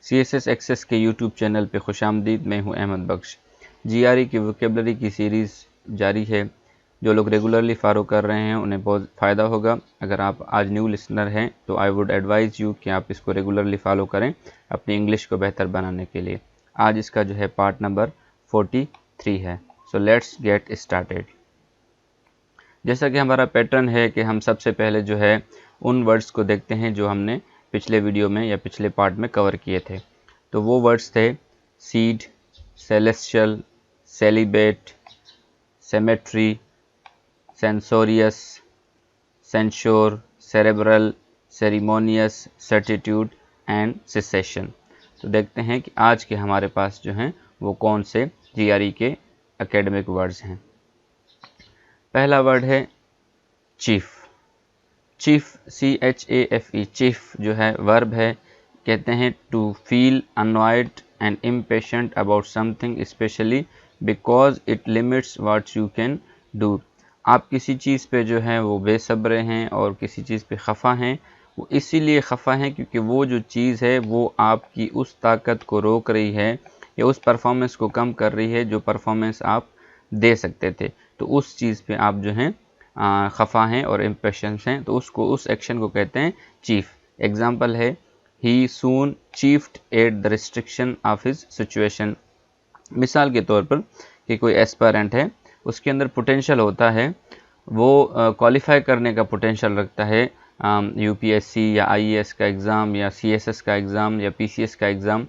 CSS access के YouTube channel पे खुश आमदीद। मैं हूं अहमद बख्श। GRE की वोकेबलरी की सीरीज़ जारी है। जो लोग रेगुलरली फॉलो कर रहे हैं उन्हें बहुत फ़ायदा होगा। अगर आप आज न्यू लिसनर हैं तो आई वुड एडवाइज़ यू कि आप इसको रेगुलरली फॉलो करें अपनी इंग्लिश को बेहतर बनाने के लिए। आज इसका जो है पार्ट नंबर 43 है। So let's get started. जैसा कि हमारा पैटर्न है कि हम सबसे पहले जो है उन वर्ड्स को देखते हैं जो हमने पिछले वीडियो में या पिछले पार्ट में कवर किए थे। तो वो वर्ड्स थे cede, celestial, celebrate, cemetery, censorious, censure, cerebral, ceremonious, certitude and cessation. तो देखते हैं कि आज के हमारे पास जो हैं वो कौन से GRE के एकेडमिक वर्ड्स हैं। पहला वर्ड है चीफ। चीफ, CHAFE, चीफ जो है वर्ब है। कहते हैं to feel annoyed and impatient about something especially because it limits what you can do. आप किसी चीज़ पे जो है वो बेसब्र हैं और किसी चीज़ पे खफा हैं। वो इसीलिए खफा हैं क्योंकि वो जो चीज़ है वो आपकी उस ताकत को रोक रही है या उस परफॉर्मेंस को कम कर रही है जो परफॉर्मेंस आप दे सकते थे। तो उस चीज़ पे आप जो हैं खफा हैं और इम्पेशेंस हैं, तो उस एक्शन को कहते हैं चीफ। एग्जाम्पल है he soon chafed at the restriction of his situation. मिसाल के तौर पर कि कोई एस्पायरेंट है, उसके अंदर पोटेंशियल होता है, वो क्वालिफाई करने का पोटेंशियल रखता है UPSC या IAS का एग्ज़ाम या CSS का एग्ज़ाम या PCS का एग्ज़ाम।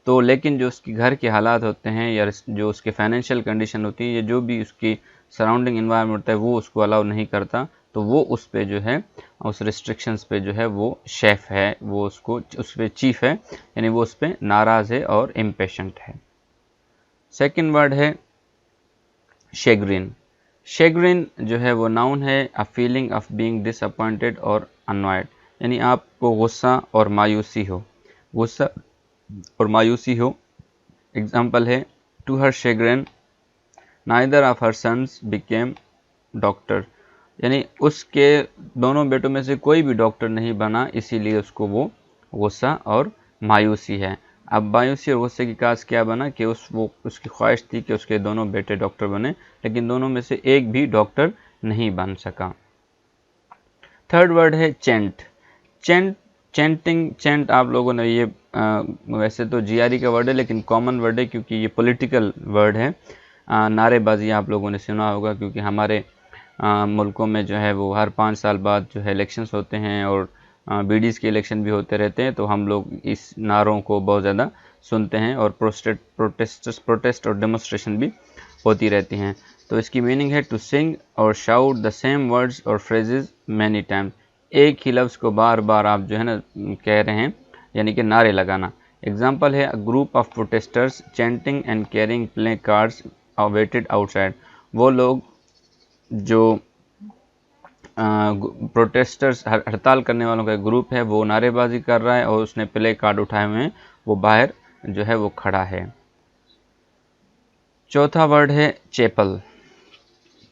तो लेकिन जो उसके घर के हालात होते हैं या जो उसके फाइनेंशियल कंडीशन होती है या जो भी उसकी सराउंडिंग इन्वायरमेंट होता है वो उसको अलाउ नहीं करता, तो वो उस पे जो है उस रिस्ट्रिक्शंस पे जो है वो शेफ है, वो उसको उस पे चीफ है, यानी वो उस पे नाराज़ है और इम्पेशेंट है। सेकंड वर्ड है शेग्रिन। शेग्रिन जो है वो नाउन है, a feeling of being disappointed और अनॉयड, यानी आपको गुस्सा और मायूसी हो, गुस्सा और मायूसी हो। एग्जाम्पल है to her chagrin neither of her sons became doctor, यानी उसके दोनों बेटों में से कोई भी डॉक्टर नहीं बना, इसीलिए उसको वो गुस्सा और मायूसी है। अब मायूसी और गुस्से की काज क्या बना कि उसकी ख्वाहिश थी कि उसके दोनों बेटे डॉक्टर बने, लेकिन दोनों में से एक भी डॉक्टर नहीं बन सका। थर्ड वर्ड है चेंट। चेंटिंग, चेंट आप लोगों ने ये वैसे तो GRE का वर्ड है लेकिन कॉमन वर्ड है क्योंकि ये पॉलिटिकल वर्ड है। नारेबाजी आप लोगों ने सुना होगा क्योंकि हमारे मुल्कों में जो है वो हर 5 साल बाद जो है इलेक्शंस होते हैं और BDs के इलेक्शन भी होते रहते हैं, तो हम लोग इस नारों को बहुत ज़्यादा सुनते हैं और प्रोटेस्ट और डेमोस्ट्रेशन भी होती रहती हैं। तो इसकी मीनिंग है टू सिंग और शाउट द सेम वर्ड्स और फ्रेजेस मैनी टाइम्स। एक ही लफ्ज़ को बार बार आप जो है ना कह रहे हैं, यानी कि नारे लगाना। एग्जाम्पल है a group of protesters chanting and carrying placards waited outside. वो लोग जो प्रोटेस्टर्स हड़ताल करने वालों का ग्रुप है वो नारेबाजी कर रहा है और उसने प्ले कार्ड उठाए हुए हैं, वो बाहर जो है वो खड़ा है। चौथा वर्ड है चैपल।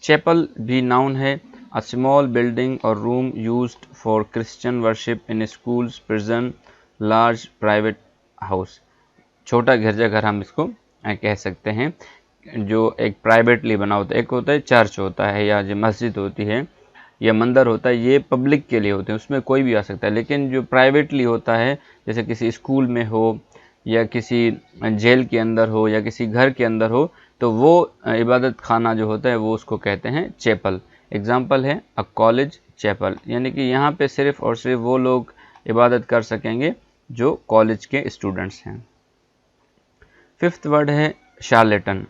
चैपल भी नाउन है, अ स्मॉल बिल्डिंग और room used for Christian worship in schools, prison, large private house. छोटा गिरजाघर हम इसको कह सकते हैं, जो एक प्राइवेटली बना होता है। एक होता है चर्च होता है या जो मस्जिद होती है या मंदिर होता है, ये पब्लिक के लिए होते हैं, उसमें कोई भी आ सकता है। लेकिन जो प्राइवेटली होता है, जैसे किसी स्कूल में हो या किसी जेल के अंदर हो या किसी घर के अंदर हो, तो वो इबादत खाना जो होता है वो उसको कहते हैं चैपल। एग्जाम्पल है अ कॉलेज चैपल, यानी कि यहाँ पे सिर्फ और सिर्फ वो लोग इबादत कर सकेंगे जो कॉलेज के स्टूडेंट्स हैं। फिफ्थ वर्ड है शार्लेटन।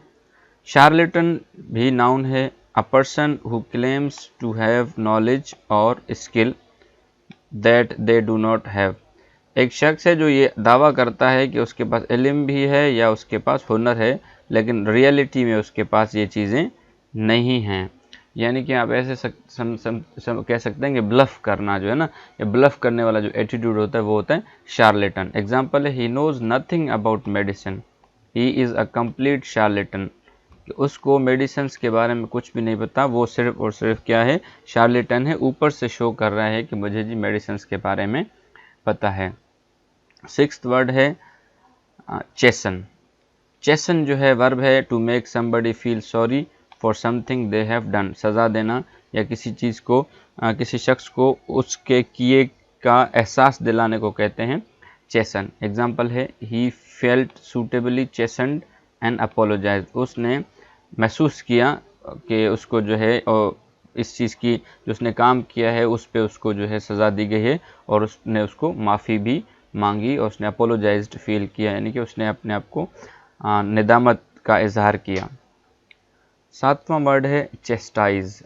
शार्लेटन भी नाउन है, a person who claims to have knowledge और skill that they do not have. एक शख्स है जो ये दावा करता है कि उसके पास इल्म भी है या उसके पास हुनर है, लेकिन रियलिटी में उसके पास ये चीज़ें नहीं हैं। यानी कि आप ऐसे कह सकते हैं कि ब्लफ करना जो है ना, ये ब्लफ करने वाला जो एटीट्यूड होता है वो होता है शार्लेटन। एग्जाम्पल है he knows nothing about medicine, he is a complete charlatan. उसको मेडिसिन के बारे में कुछ भी नहीं पता, वो सिर्फ और सिर्फ क्या है, शार्लेटन है, ऊपर से शो कर रहा है कि मुझे जी मेडिसिन के बारे में पता है। सिक्स्थ वर्ड है چیسن. چیسن جو ہے ورب ہے to make somebody feel sorry for something they have done. سزا دینا یا کسی چیز کو کسی شخص کو اس کے کیے کا احساس دلانے کو کہتے ہیں چیسن. ایگزامپل ہے he felt suitably chastened and apologized. اس نے محسوس کیا کہ اس کو جو ہے اس چیز کی جو اس نے کام کیا ہے اس پہ اس کو جو ہے سزا دی گئی ہے اور اس نے اس کو معافی بھی مانگی اور اس نے اپولوجائزڈ فیل کیا، یعنی کہ اس نے اپنے آپ کو ندامت کا اظہار کیا. 7واں ورڈ ہے چیسٹائز.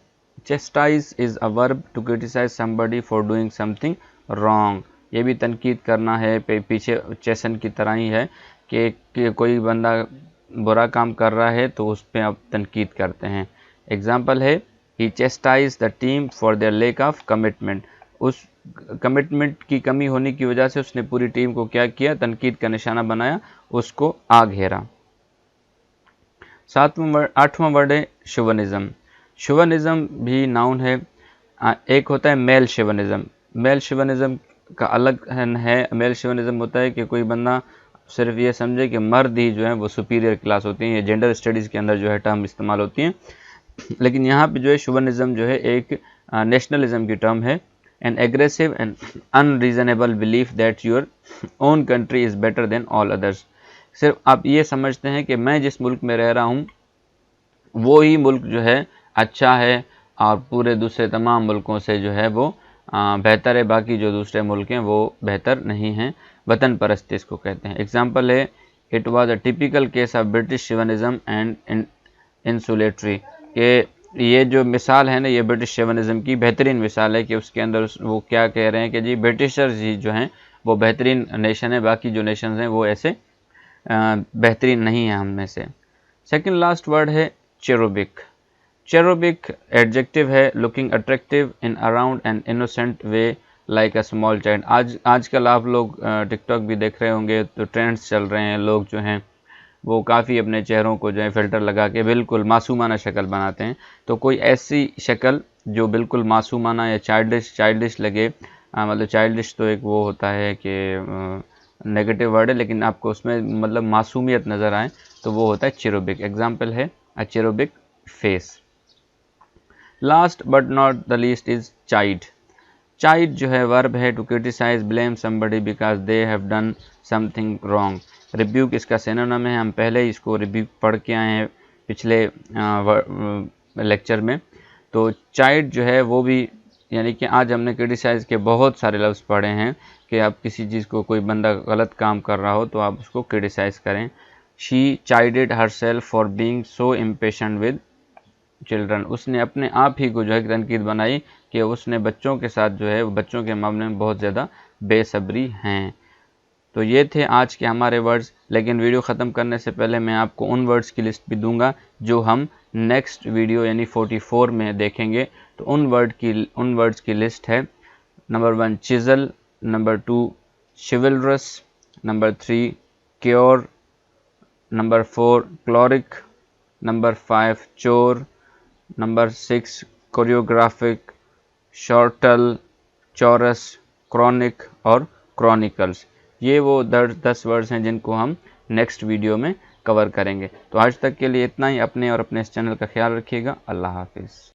چیسٹائز is a verb to criticize somebody for doing something wrong. یہ بھی تنقید کرنا ہے، پیچھے چیسن کی طرح ہی ہے کہ کوئی بندہ برا کام کر رہا ہے تو اس پہ آپ تنقید کرتے ہیں. ایگزامپل ہے he chastised the team for their lack of commitment. اس کمٹمنٹ کی کمی ہونے کی وجہ سے اس نے پوری ٹیم کو کیا کیا، تنقید کا نشانہ بنایا، اس کو آ گھیرا. 8واں ورڈ ہے شوونزم. شوونزم بھی ناؤن ہے. ایک ہوتا ہے میل شوونزم. میل شوونزم کا الگ ہے. میل شوونزم ہوتا ہے کہ کوئی بندہ صرف یہ سمجھے کہ مرد ہی جو ہیں وہ سپیریئر کلاس ہوتی ہیں. یہ جینڈر اسٹڈیز کے اندر جو ہے ٹرم استعمال ہوتی ہیں، لیکن یہاں پہ جو ہے شوونزم جو ہے ایک نیشنلزم کی ٹرم ہے. an aggressive and unreasonable belief that your own country is better than all others. صرف آپ یہ سمجھتے ہیں کہ میں جس ملک میں رہ رہا ہوں وہی ملک جو ہے اچھا ہے اور پورے دوسرے تمام ملکوں سے جو ہے وہ بہتر ہے، باقی جو دوسرے ملک ہیں وہ بہتر نہیں ہیں. وطن پرستی اس کو کہتے ہیں. ایگزامپل ہے it was a typical case of British chauvinism and insularity. کہ یہ جو مثال ہے نا یہ برٹش شیونزم کی بہترین مثال ہے کہ اس کے اندر وہ کیا کہہ رہے ہیں کہ جی برٹشرز ہی جو ہیں وہ بہترین نیشن ہے، باقی جو نیشنز ہیں وہ ایسے بہترین نہیں ہیں ہم میں سے. سیکنڈ لاسٹ ورڈ ہے چیروبک. چیروبک ایڈجیکٹو ہے looking attractive in around an innocent way like a small child. آج کل آپ لوگ ٹک ٹاک بھی دیکھ رہے ہوں گے تو ٹرینڈز چل رہے ہیں، لوگ جو ہیں وہ کافی اپنے چہروں کو جو ہے فلٹر لگا کے بالکل معصومانہ شکل بناتے ہیں. تو کوئی ایسی شکل جو بالکل معصومانہ یا چائلڈش لگے، مطلب چائلڈش تو ایک وہ ہوتا ہے کہ نیگیٹو ورڈ ہے، لیکن آپ کو اس میں مطلب معصومیت نظر آئے تو وہ ہوتا ہے چیروبک. ایگزامپل ہے a cherubic face. Last but not the least is chide. Chide جو ہے ورب ہے to criticize blame somebody because they have done something wrong. Rebuke اس کا سینونیم ہے، ہم پہلے اس کو ریبیوک پڑھ کے آئے ہیں پچھلے لیکچر میں. تو چائڈ جو ہے وہ بھی، یعنی کہ آج ہم نے کرٹیسائز کے بہت سارے لفظ پڑھے ہیں کہ آپ کسی چیز کو کوئی بندہ غلط کام کر رہا ہو تو آپ اس کو کرٹیسائز کریں. She chided herself for being so impatient with children. اس نے اپنے آپ ہی کو جو ہے تنقید بنائی کہ اس نے بچوں کے ساتھ جو ہے بچوں کے معاملے میں بہت زیادہ بے صبری ہیں. تو یہ تھے آج کے ہمارے ورڈز، لیکن ویڈیو ختم کرنے سے پہلے میں آپ کو ان ورڈز کی لسٹ بھی دوں گا جو ہم نیکسٹ ویڈیو یعنی 44 میں دیکھیں گے. تو ان ورڈز کی لسٹ ہے: number 1 chisel, number 2 chivalrous، number 3 choir, number 4 choleric, number 5 chore, number 6 کوریوگرافک، شارٹل، چورس، کرونک اور کرونیکلز. یہ وہ 10 ورڈز ہیں جن کو ہم نیکسٹ ویڈیو میں کور کریں گے. تو آج تک کے لیے اتنا ہی. اپنے اور اپنے اس چینل کا خیال رکھیے گا. اللہ حافظ.